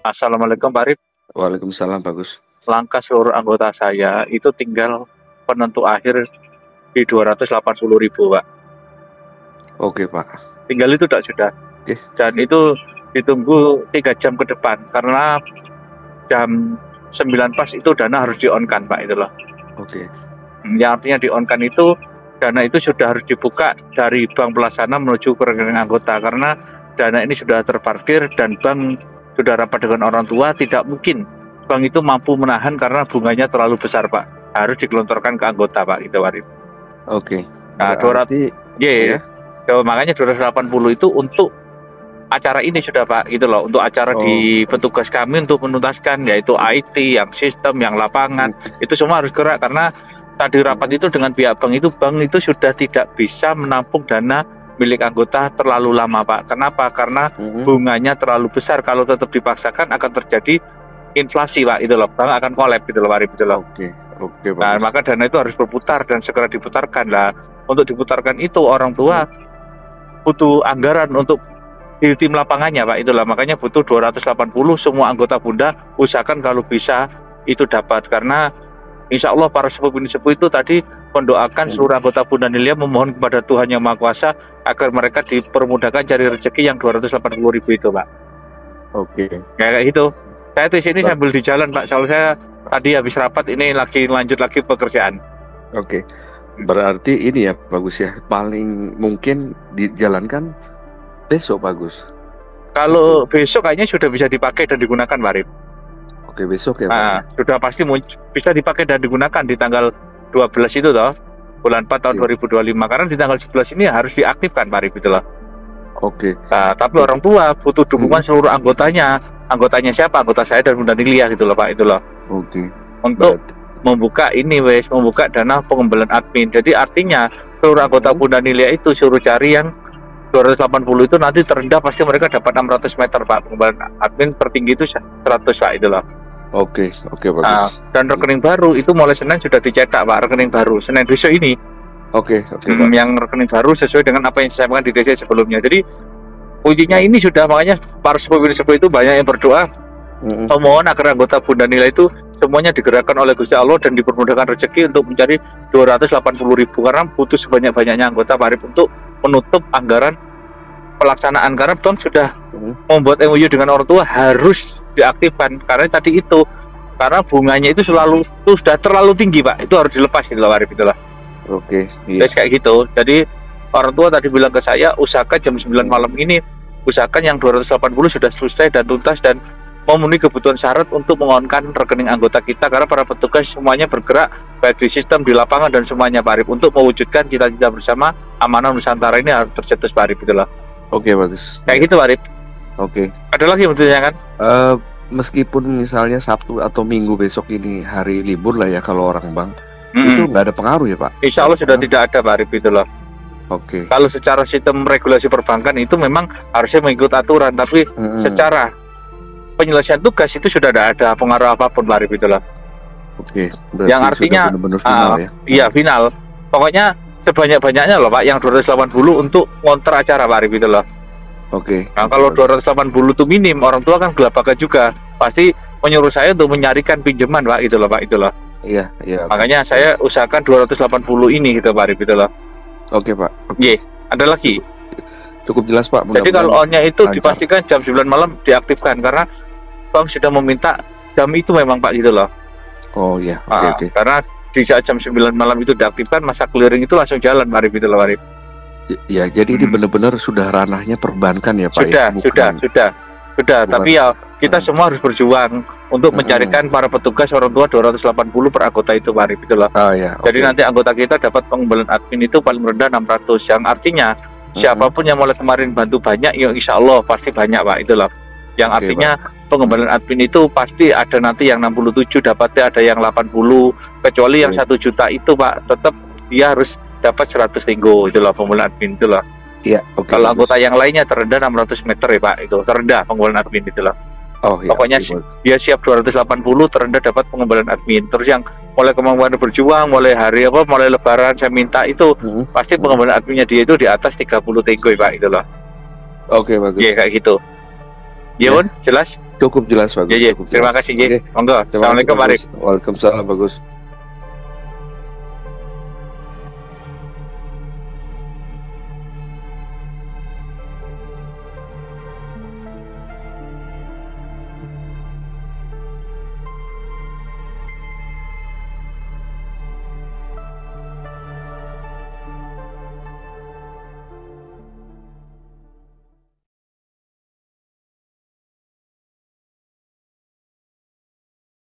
Assalamualaikum Pak Arif. Waalaikumsalam, bagus. Langkah seluruh anggota saya itu tinggal penentu akhir di 280.000 Pak. Oke, Pak. Tinggal itu sudah. Oke. Dan itu ditunggu 3 jam ke depan karena jam 9 pas itu dana harus di-on-kan Pak itu loh. Oke. Yang artinya di-on-kan itu dana itu sudah harus dibuka dari bank pelaksana menuju ke rekening anggota karena dana ini sudah terparkir dan bank sudah rapat dengan orang tua, tidak mungkin bank itu mampu menahan karena bunganya terlalu besar Pak. Harus digelontorkan ke anggota Pak itu Arif. Oke. Nah, 200 ya. Makanya 280 itu untuk acara ini sudah Pak gitu loh, untuk acara di petugas kami untuk menuntaskan yaitu IT, yang sistem, yang lapangan, itu semua harus gerak karena tadi rapat itu dengan pihak bank itu sudah tidak bisa menampung dana milik anggota terlalu lama Pak. Kenapa? Karena bunganya terlalu besar, kalau tetap dipaksakan akan terjadi inflasi Pak itu loh, bank akan collapse gitu loh Pak itu loh. Oke, nah maka dana itu harus berputar dan segera diputarkan lah. Untuk diputarkan itu orang tua butuh anggaran untuk di tim lapangannya Pak itulah, makanya butuh 280 semua anggota Bunda usahakan kalau bisa itu dapat, karena insya Allah para sepuh itu tadi mendoakan seluruh anggota Bunda Nilia memohon kepada Tuhan Yang Maha Kuasa agar mereka dipermudahkan cari rezeki yang 280.000 itu Pak. Oke. Kayak gitu. Saya di sini sambil di jalan Pak, soalnya saya tadi habis rapat ini lagi lanjut lagi pekerjaan. Oke. Berarti ini ya bagus ya, paling mungkin dijalankan besok bagus. Kalau besok kayaknya sudah bisa dipakai dan digunakan Pak Arif. Oke, besok ya Pak. Nah, sudah pasti bisa dipakai dan digunakan di tanggal 12 itu toh, bulan 4 tahun 2025, karena di tanggal 11 ini harus diaktifkan Pak Arif itulah. Oke. Nah, tapi orang tua butuh dukungan seluruh anggotanya. Anggotanya siapa? Anggota saya dan Bunda Nilia gitu loh Pak itu loh. Oke. Untuk membuka membuka dana pengembalian admin. Jadi artinya seluruh anggota Bunda Nilia itu suruh cari yang 280 itu nanti terendah pasti mereka dapat 600 meter Pak. Pengembalian admin tertinggi itu 100 Pak itu loh. Oke, bagus. Nah, dan rekening baru itu mulai Senin sudah dicetak Pak, rekening baru Senin besok ini. Oke, Pak. Yang rekening baru sesuai dengan apa yang saya sampaikan di TC sebelumnya. Jadi kuncinya ini sudah, makanya para sepuh itu banyak yang berdoa memohon agar anggota Bunda Nila itu semuanya digerakkan oleh Gusti Allah dan dipermudahkan rezeki untuk mencari 280.000 karena butuh sebanyak-banyaknya anggota Pak Arif untuk menutup anggaran pelaksanaan, karena bank sudah membuat MOU dengan orang tua harus diaktifkan karena tadi itu, karena bunganya itu sudah terlalu tinggi Pak, itu harus dilepas gitu Pak Arif itulah. Oke, iya. Terus kayak gitu. Jadi orang tua tadi bilang ke saya usahakan jam 9 malam ini usahakan yang 280 sudah selesai dan tuntas dan memenuhi kebutuhan syarat untuk mengonkan rekening anggota kita, karena para petugas semuanya bergerak baik di sistem, di lapangan dan semuanya Pak Arif untuk mewujudkan cita-cita bersama amanah Nusantara ini harus tercetus Pak Arif itulah. Oke, bagus. Kayak gitu Pak Arif. Oke. Ada lagi yang ditanyakan? Meskipun misalnya Sabtu atau Minggu besok ini hari libur lah ya kalau orang bank, itu nggak ada pengaruh ya Pak? Insya Allah sudah tidak ada Pak Arif itulah. Oke. Kalau secara sistem regulasi perbankan itu memang harusnya mengikut aturan, tapi secara penyelesaian tugas itu sudah tidak ada pengaruh apapun Pak Arif itulah. Oke. Yang artinya benar-benar final ya? Iya final. Pokoknya sebanyak-banyaknya loh Pak, yang 280 untuk ngonter acara Pak Arif itulah. Oke. Nah kalau 280 itu minim, orang tua kan gelabakan juga, pasti menyuruh saya untuk menyarikan pinjaman Pak itulah Pak itulah. Iya. Makanya saya usahakan 280 ini gitu Pak Arif itulah. Oke Pak. Iya. Ada lagi? Cukup jelas Pak. Jadi kalau on-nya itu dipastikan jam 9 malam diaktifkan karena bank sudah meminta jam itu memang Pak gitu loh. Oh iya. Oke. Karena di saat jam 9 malam itu diaktifkan, masa clearing itu langsung jalan Pak Arif itu loh Pak Arif. Ya, jadi ini benar-benar sudah ranahnya perbankan ya Pak. Sudah. Tapi ya kita semua harus berjuang untuk mencarikan para petugas orang tua 280 per anggota itu Pak Arif itu loh. Jadi nanti anggota kita dapat pengembalian admin itu paling rendah 600, yang artinya siapapun yang mulai kemarin bantu banyak, ya insya Allah pasti banyak Pak itulah. Yang artinya pengembalian admin itu pasti ada nanti yang 67 dapatnya, ada yang 80, kecuali yang 1 juta itu Pak tetap dia harus dapat 100 tinggo itulah pengembalian admin itulah. Iya, Kalau anggota yang lainnya terendah 600 meter ya Pak, itu terendah pengembalian admin itulah. Pokoknya dia siap 280, terendah dapat pengembalian admin. Terus yang mulai kemampuan berjuang, mulai hari mulai lebaran saya minta itu pasti pengembalian adminnya dia itu di atas 30 tinggo ya Pak itulah. Oke, bagus. Iya kayak gitu. Ya, Bun, jelas. Cukup jelas bagus. Ya, Cukup terima jelas. kasih, Ji. Oke. Monggo. Terima kasih, Assalamualaikum, Arif. Bagus. Waalaikumsalam bagus.